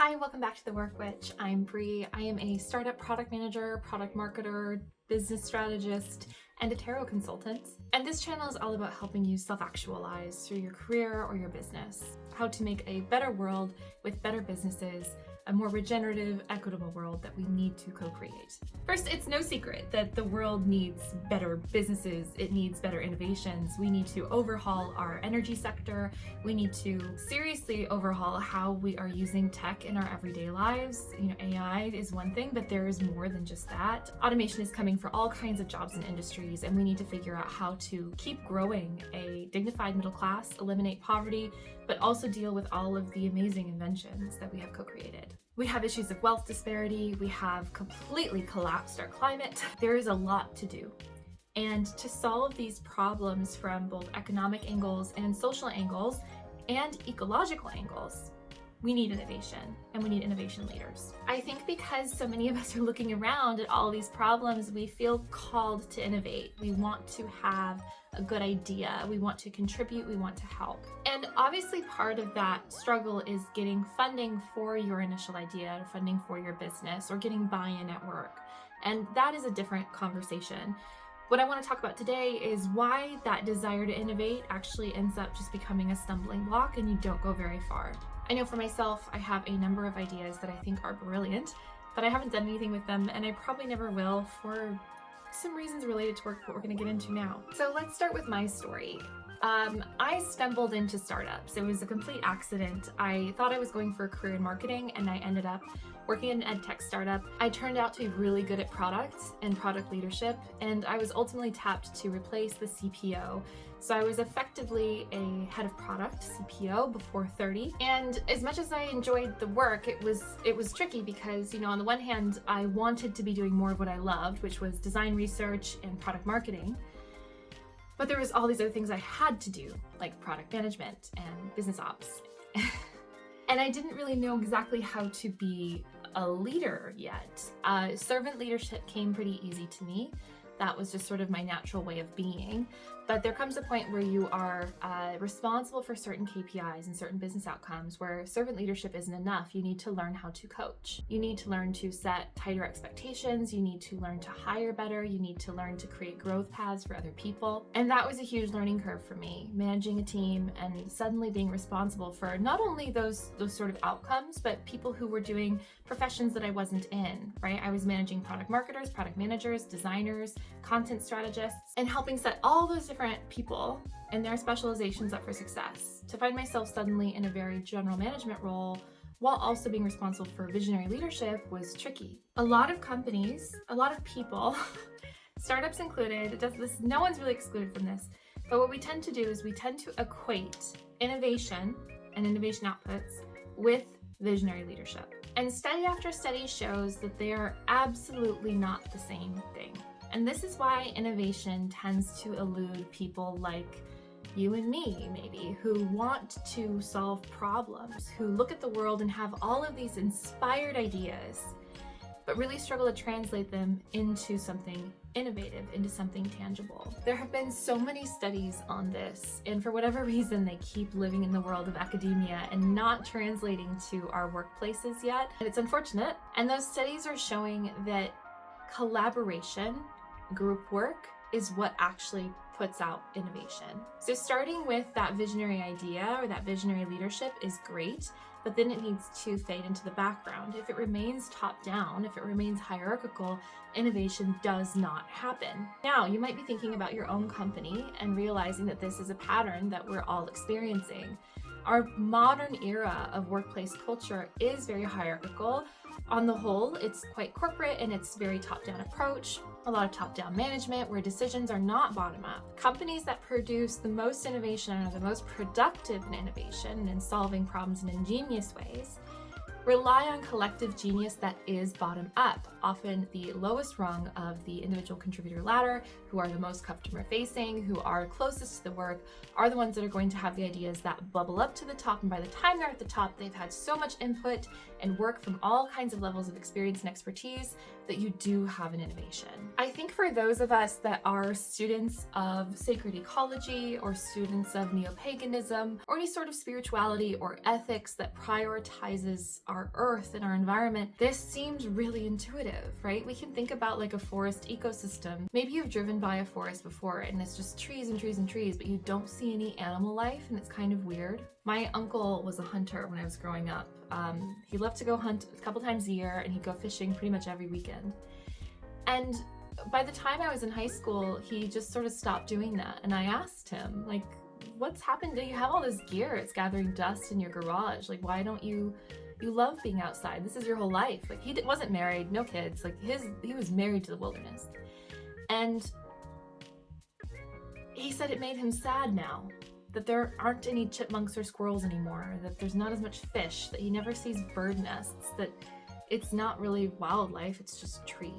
Hi, welcome back to The Work Witch. I'm Bree. I am a startup product manager, product marketer, business strategist, and a tarot consultant. And this channel is all about helping you self-actualize through your career or your business, how to make a better world with better businesses, a more regenerative, equitable world that we need to co-create. First, it's no secret that the world needs better businesses, it needs better innovations. We need to overhaul our energy sector. We need to seriously overhaul how we are using tech in our everyday lives. AI is one thing, but there is more than just that. Automation is coming for all kinds of jobs and industries, and we need to figure out how to keep growing a dignified middle class, eliminate poverty, but also deal with all of the amazing inventions that we have co-created. We have issues of wealth disparity. We have completely collapsed our climate. There is a lot to do. And to solve these problems from both economic angles and social angles and ecological angles, we need innovation, and we need innovation leaders. I think because so many of us are looking around at all these problems, we feel called to innovate. We want to have a good idea. We want to contribute. We want to help. And obviously part of that struggle is getting funding for your initial idea, or funding for your business, or getting buy-in at work. And that is a different conversation. What I want to talk about today is why that desire to innovate actually ends up just becoming a stumbling block and you don't go very far. I know for myself, I have a number of ideas that I think are brilliant, but I haven't done anything with them, and I probably never will for some reasons related to work that we're going to get into now. So let's start with my story. I stumbled into startups. It was a complete accident. I thought I was going for a career in marketing, and I ended up working in an ed tech startup. I turned out to be really good at product and product leadership, and I was ultimately tapped to replace the CPO. So I was effectively a head of product, CPO, before 30. And as much as I enjoyed the work, it was tricky because, on the one hand, I wanted to be doing more of what I loved, which was design research and product marketing. But there was all these other things I had to do, like product management and business ops. And I didn't really know exactly how to be a leader yet. Servant leadership came pretty easy to me. That was just sort of my natural way of being. But there comes a point where you are responsible for certain KPIs and certain business outcomes where servant leadership isn't enough. You need to learn how to coach. You need to learn to set tighter expectations. You need to learn to hire better. You need to learn to create growth paths for other people. And that was a huge learning curve for me, managing a team and suddenly being responsible for not only those sort of outcomes, but people who were doing professions that I wasn't in, right? I was managing product marketers, product managers, designers, content strategists, and helping set all those different people and their specializations up for success. To find myself suddenly in a very general management role while also being responsible for visionary leadership was tricky. A lot of companies, a lot of people, startups included, no one's really excluded from this, but what we tend to do is we tend to equate innovation and innovation outputs with visionary leadership. And study after study shows that they are absolutely not the same thing. And this is why innovation tends to elude people like you and me, maybe, who want to solve problems, who look at the world and have all of these inspired ideas, but really struggle to translate them into something innovative, into something tangible. There have been so many studies on this, and for whatever reason, they keep living in the world of academia and not translating to our workplaces yet. And it's unfortunate. And those studies are showing that collaboration, group work, is what actually puts out innovation. So starting with that visionary idea or that visionary leadership is great, but then it needs to fade into the background. If it remains top down, if it remains hierarchical, innovation does not happen. Now, you might be thinking about your own company and realizing that this is a pattern that we're all experiencing. Our modern era of workplace culture is very hierarchical. On the whole, it's quite corporate and it's very top-down approach, a lot of top-down management where decisions are not bottom-up. Companies that produce the most innovation and are the most productive in innovation and solving problems in ingenious ways rely on collective genius that is bottom-up, often the lowest rung of the individual contributor ladder, who are the most customer-facing, who are closest to the work, are the ones that are going to have the ideas that bubble up to the top, and by the time they're at the top, they've had so much input and work from all kinds of levels of experience and expertise that you do have an innovation. I think for those of us that are students of sacred ecology or students of neo-paganism or any sort of spirituality or ethics that prioritizes our earth and our environment, this seems really intuitive, right? We can think about like a forest ecosystem. Maybe you've driven by a forest before and it's just trees and trees and trees, but you don't see any animal life, and it's kind of weird. My uncle was a hunter when I was growing up. He loved to go hunt a couple times a year, and he'd go fishing pretty much every weekend. And by the time I was in high school, he just sort of stopped doing that. And I asked him, like, what's happened? You have all this gear, it's gathering dust in your garage. Like, why don't you love being outside? This is your whole life. Like, he wasn't married, no kids. Like, he was married to the wilderness. And he said it made him sad now that there aren't any chipmunks or squirrels anymore, that there's not as much fish, that he never sees bird nests, that it's not really wildlife, it's just trees.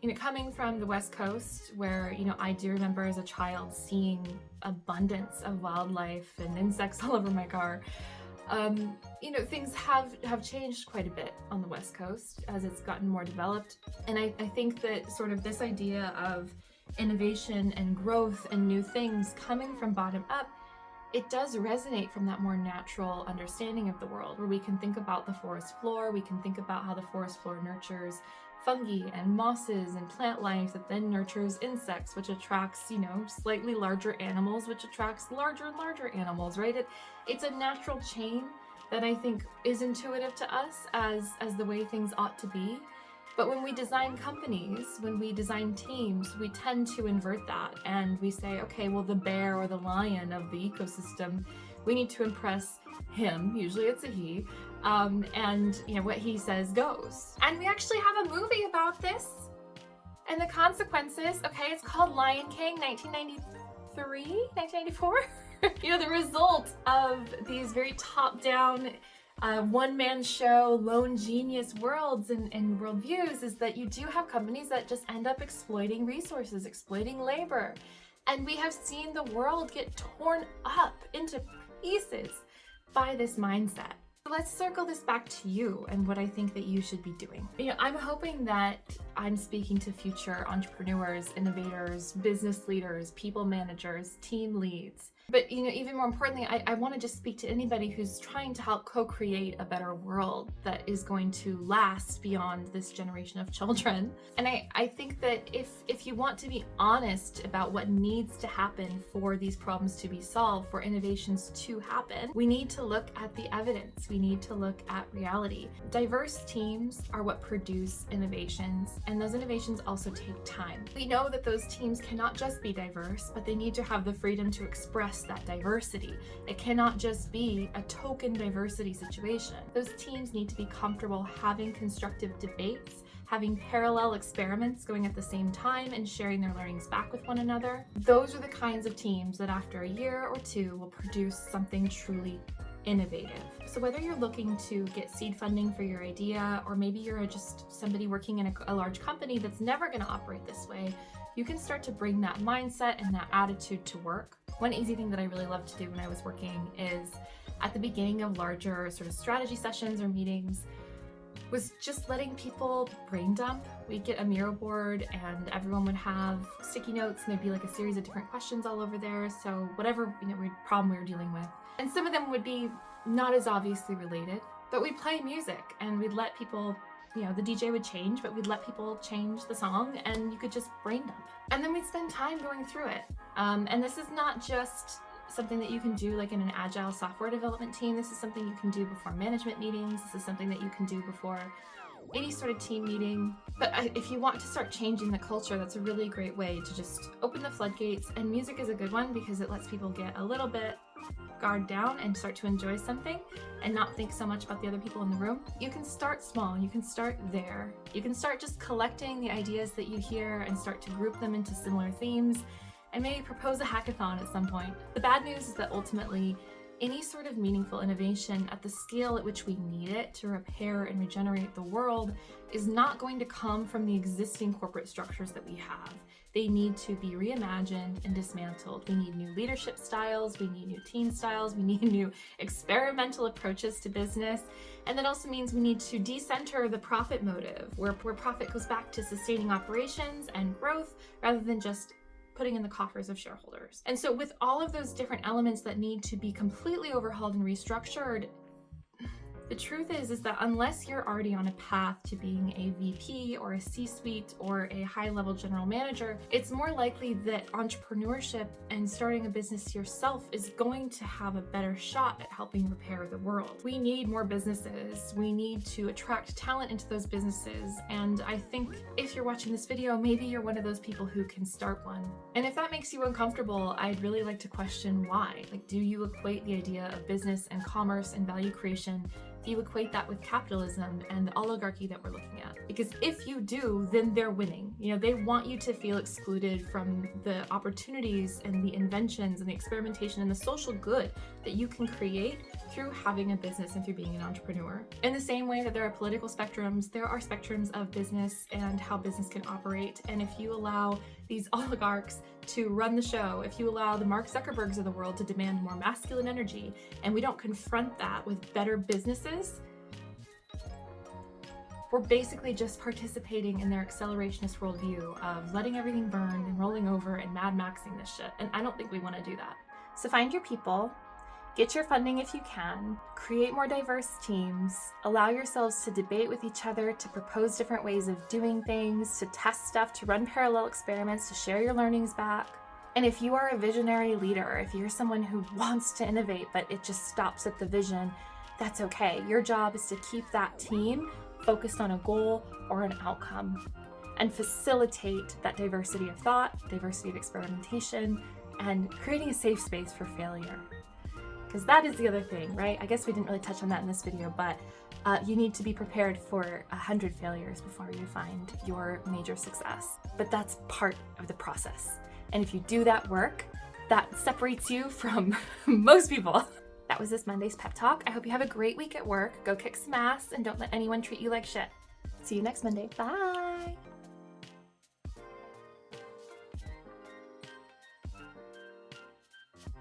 You know, coming from the West Coast, where, you know, I do remember as a child seeing abundance of wildlife and insects all over my car, you know, things have changed quite a bit on the West Coast as it's gotten more developed. And I think that sort of this idea of innovation and growth and new things coming from bottom up, it does resonate from that more natural understanding of the world, where we can think about the forest floor, we can think about how the forest floor nurtures fungi and mosses and plant life that then nurtures insects, which attracts, you know, slightly larger animals, which attracts larger and larger animals, right? It's a natural chain that I think is intuitive to us as the way things ought to be. But when we design companies, when we design teams, we tend to invert that, and we say, okay, well, the bear or the lion of the ecosystem, we need to impress him, usually it's a he, and, you know, what he says goes. And we actually have a movie about this and the consequences. Okay, it's called Lion King, 1993, 1994. You know, the result of these very top-down one-man show, lone genius worlds and worldviews is that you do have companies that just end up exploiting resources, exploiting labor. And we have seen the world get torn up into pieces by this mindset. Let's circle this back to you and what I think that you should be doing. You know, I'm hoping that I'm speaking to future entrepreneurs, innovators, business leaders, people managers, team leads. But, you know, even more importantly, I want to just speak to anybody who's trying to help co-create a better world that is going to last beyond this generation of children. And I think that if you want to be honest about what needs to happen for these problems to be solved, for innovations to happen, we need to look at the evidence. We need to look at reality. Diverse teams are what produce innovations, and those innovations also take time. We know that those teams cannot just be diverse, but they need to have the freedom to express that diversity. It cannot just be a token diversity situation. Those teams need to be comfortable having constructive debates, having parallel experiments going at the same time, and sharing their learnings back with one another. Those are the kinds of teams that after a year or two will produce something truly innovative. So whether you're looking to get seed funding for your idea, or maybe you're just somebody working in a large company that's never going to operate this way, you can start to bring that mindset and that attitude to work. One easy thing that I really loved to do when I was working is at the beginning of larger sort of strategy sessions or meetings was just letting people brain dump. We'd get a Miro board and everyone would have sticky notes, and there'd be like a series of different questions all over there. So whatever, you know, problem we were dealing with. And some of them would be not as obviously related, but we'd play music and we'd let people, you know, the DJ would change, but we'd let people change the song and you could just brain dump. And then we'd spend time going through it. And this is not just something that you can do like in an agile software development team. This is something you can do before management meetings. This is something that you can do before any sort of team meeting. But if you want to start changing the culture, that's a really great way to just open the floodgates. And music is a good one because it lets people get a little bit guard down and start to enjoy something and not think so much about the other people in the room. You can start small. You can start there. You can start just collecting the ideas that you hear and start to group them into similar themes and maybe propose a hackathon at some point. The bad news is that ultimately any sort of meaningful innovation at the scale at which we need it to repair and regenerate the world is not going to come from the existing corporate structures that we have. They need to be reimagined and dismantled. We need new leadership styles, we need new team styles, we need new experimental approaches to business. And that also means we need to decenter the profit motive, where profit goes back to sustaining operations and growth rather than just putting in the coffers of shareholders. And so with all of those different elements that need to be completely overhauled and restructured, The truth is that unless you're already on a path to being a VP or a C-suite or a high-level general manager, it's more likely that entrepreneurship and starting a business yourself is going to have a better shot at helping repair the world. We need more businesses. We need to attract talent into those businesses. And I think if you're watching this video, maybe you're one of those people who can start one. And if that makes you uncomfortable, I'd really like to question why. Like, do you equate the idea of business and commerce and value creation? Do you equate that with capitalism and the oligarchy that we're looking at? Because if you do, then they're winning. You know, they want you to feel excluded from the opportunities and the inventions and the experimentation and the social good that you can create through having a business and through being an entrepreneur. In the same way that there are political spectrums, there are spectrums of business and how business can operate. And if you allow these oligarchs to run the show, if you allow the Mark Zuckerbergs of the world to demand more masculine energy, and we don't confront that with better businesses, we're basically just participating in their accelerationist worldview of letting everything burn and rolling over and Mad Maxing this shit. And I don't think we want to do that. So find your people, get your funding if you can, create more diverse teams, allow yourselves to debate with each other, to propose different ways of doing things, to test stuff, to run parallel experiments, to share your learnings back. And if you are a visionary leader, if you're someone who wants to innovate, but it just stops at the vision, that's okay. Your job is to keep that team focused on a goal or an outcome and facilitate that diversity of thought, diversity of experimentation, and creating a safe space for failure. Because that is the other thing, right? I guess we didn't really touch on that in this video, but you need to be prepared for 100 failures before you find your major success. But that's part of the process. And if you do that work, that separates you from most people. That was this Monday's pep talk. I hope you have a great week at work. Go kick some ass and don't let anyone treat you like shit. See you next Monday. Bye.